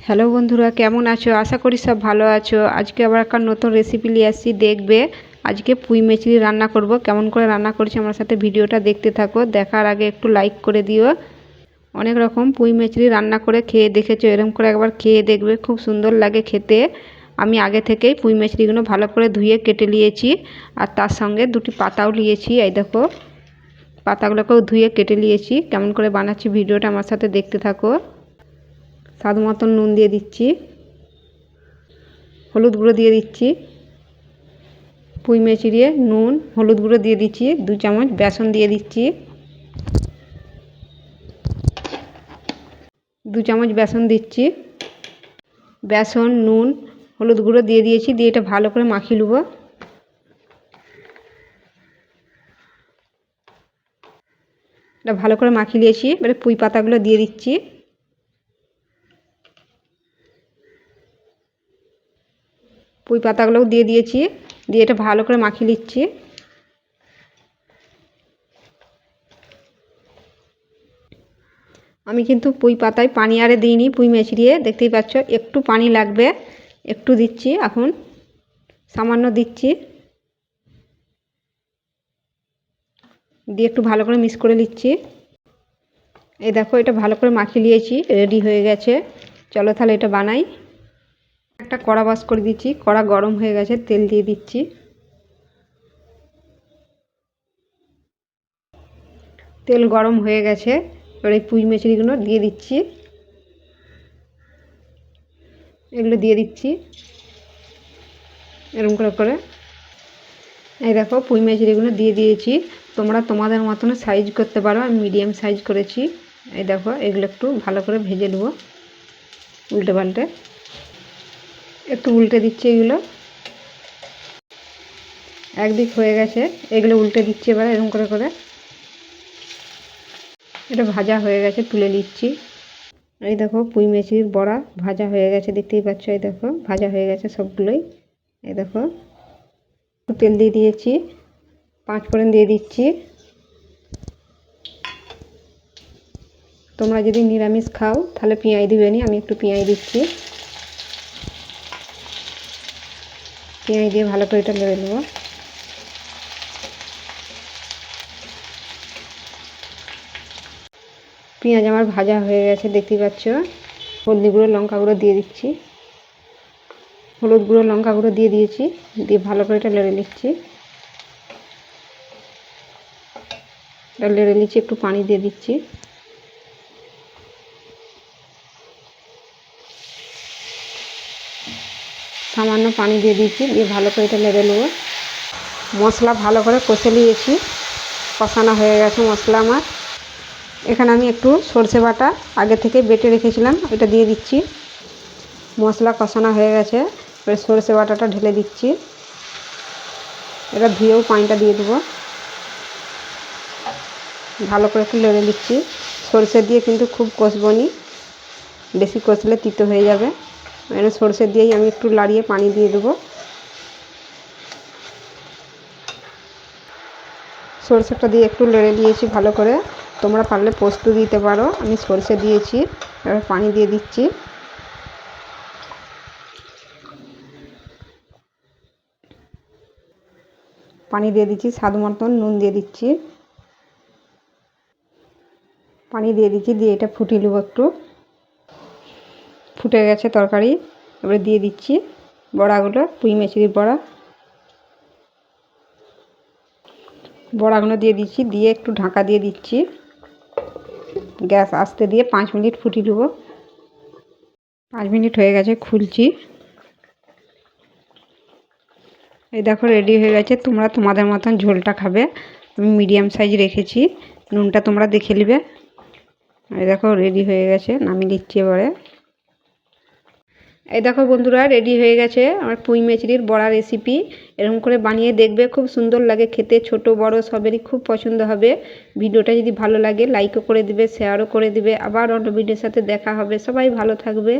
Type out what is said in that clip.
Hello বন্ধুরা, কেমন আছো? আশা করি সব ভালো আছো। আজকে আবার একটা নতুন রেসিপি নিয়ে আসছি, দেখবে। আজকে পুঁই মেচড়ি রান্না করব। কেমন করে রান্না করছি আমার সাথে ভিডিওটা দেখতে থাকো। দেখার আগে একটু লাইক করে দিও। অনেক রকম পুঁই মেচড়ি রান্না করে খেয়ে দেখেছো, এরকম করে একবার খেয়ে দেখবে, খুব সুন্দর লাগে খেতে। আমি আগে থেকেই পুঁই মেচড়িগুলো ভালো করে ধুয়ে কেটে নিয়েছি, আর তার সঙ্গে দুটি পাতাও নিয়েছি। এই দেখো, পাতাগুলোকেও ধুয়ে কেটে নিয়েছি। কেমন করে বানাচ্ছি ভিডিওটা আমার সাথে দেখতে থাকো। স্বাদ মতন নুন দিয়ে দিচ্ছি, হলুদ গুঁড়ো দিয়ে দিচ্ছি, পুঁই মেচড়িয়ে নুন হলুদ গুঁড়ো দিয়ে দিচ্ছি, 2 চামচ বেসন দিয়ে দিচ্ছি, 2 চামচ বেসন দিচ্ছি। বেসন নুন হলুদ গুঁড়ো দিয়ে দিয়েছি, দিয়ে এটা ভালো করে মাখিয়ে নেব। এটা ভালো করে মাখিয়ে নিয়েছি। এবারে পুঁই পাতাগুলো দিয়ে দিচ্ছি। পুঁই পাতাগুলোও দিয়ে দিয়েছি, দিয়ে এটা ভালো করে মাখিয়ে নিচ্ছি। আমি কিন্তু পুঁই পাতায় পানি আরে দিইনি, পুঁই মেচড়িয়ে, দেখতেই পাচ্ছ একটু পানি লাগবে, একটু দিচ্ছি। এখন সামান্য দিচ্ছি, দিয়ে একটু ভালো করে মিক্স করে নিচ্ছি। এই দেখো, এটা ভালো করে মাখিয়ে নিয়েছি, রেডি হয়ে গেছে। চলো তাহলে এটা বানাই। একটা কড়া বাস করে দিচ্ছি, কড়া গরম হয়ে গেছে, তেল দিয়ে দিচ্ছি। তেল গরম হয়ে গেছে, এবার এই পুঁই মেচড়িগুলো দিয়ে দিচ্ছি। এগুলো দিয়ে দিচ্ছি এরকম করে করে। এই দেখো, পুঁই মেচড়িগুলো দিয়ে দিয়েছি। তোমরা তোমাদের মতন সাইজ করতে পারো, আমি মিডিয়াম সাইজ করেছি। এই দেখো, এগুলো একটু ভালো করে ভেজে নেবো, উল্টে পাল্টে একটু উল্টে দিচ্ছি। এগুলো একদিক হয়ে গেছে, এগুলো উল্টে দিচ্ছি এবার এরকম করে করে। এটা ভাজা হয়ে গেছে, তুলে নিচ্ছি। এই দেখো, পুঁই মেচড়ির বড়া ভাজা হয়ে গেছে, দেখতেই পাচ্ছ। এই দেখো, ভাজা হয়ে গেছে সবগুলোই। এই দেখো, তেল দিয়ে দিয়েছি, 5 ফোড়ন দিয়ে দিচ্ছি। তোমরা যদি নিরামিষ খাও তাহলে পেঁয়াজ দিবে নি, আমি একটু পেঁয়াজ দিচ্ছি। পেঁয়াজ দিয়ে ভালো করে এটা নেড়ে নেব। পেঁয়াজ আমার ভাজা হয়ে গেছে, দেখতেই পাচ্ছ। হলদি গুঁড়ো লঙ্কা গুঁড়ো দিয়ে দিচ্ছি, হলুদ গুঁড়ো লঙ্কা গুঁড়ো দিয়ে দিয়েছি, দিয়ে ভালো করে এটা নেড়ে নিচ্ছি। এটা নেড়ে নিচ্ছি, একটু পানি দিয়ে দিচ্ছি। সামান্য পানি দিয়ে দিচ্ছি, দিয়ে ভালো করে এটা নেড়ে নেব। মশলা ভালো করে কষে নিয়েছি, কষানো হয়ে গেছে মশলা আমার। এখানে আমি একটু সর্ষে বাটা আগে থেকে বেটে রেখেছিলাম, এটা দিয়ে দিচ্ছি। মশলা কষানো হয়ে গেছে, এবার সর্ষে বাটাটা ঢেলে দিচ্ছি। এটা ধুয়েও পানিটা দিয়ে দেবো। ভালো করে একটু নেড়ে দিচ্ছি। সর্ষে দিয়ে কিন্তু খুব কষবো নি, বেশি কষলে তিতো হয়ে যাবে। এখানে সর্ষে দিয়েই আমি একটু লাড়িয়ে পানি দিয়ে দেবো। সরষেটা দিয়ে একটু নেড়ে দিয়েছি ভালো করে। তোমরা পারলে পোস্ত দিতে পারো, আমি সরষে দিয়েছি। এবার পানি দিয়ে দিচ্ছি। পানি দিয়ে দিচ্ছি, স্বাদ মতন নুন দিয়ে দিচ্ছি। পানি দিয়ে দিচ্ছি, দিয়ে এটা ফুটিয়ে নেবো একটু। ফুটে গেছে তরকারি, এবারে দিয়ে দিচ্ছি বড়াগুলো, পুঁই মেচড়ির বড়া। বড়াগুলো দিয়ে দিচ্ছি, দিয়ে একটু ঢাকা দিয়ে দিচ্ছি। গ্যাস আস্তে দিয়ে 5 মিনিট ফুটিয়ে নেব। 5 মিনিট হয়ে গেছে, খুলছি। এই দেখো, রেডি হয়ে গেছে। তোমরা তোমাদের মতন ঝোলটা খাবে, আমি মিডিয়াম সাইজ রেখেছি। নুনটা তোমরা দেখে নেবে। এই দেখো, রেডি হয়ে গেছে, নামিয়ে দিচ্ছি এবারে। এই দেখো বন্ধুরা, রেডি হয়ে গেছে আমার পুঁই মেচড়ির বড়া রেসিপি। এরকম করে বানিয়ে দেখবে, খুব সুন্দর লাগে খেতে, ছোট বড় সবেরই খুব পছন্দ হবে। ভিডিওটা যদি ভালো লাগে লাইকও করে দিবে, শেয়ারও করে দিবে। আবার অন্য ভিডিওর সাথে দেখা হবে। সবাই ভালো থাকবে।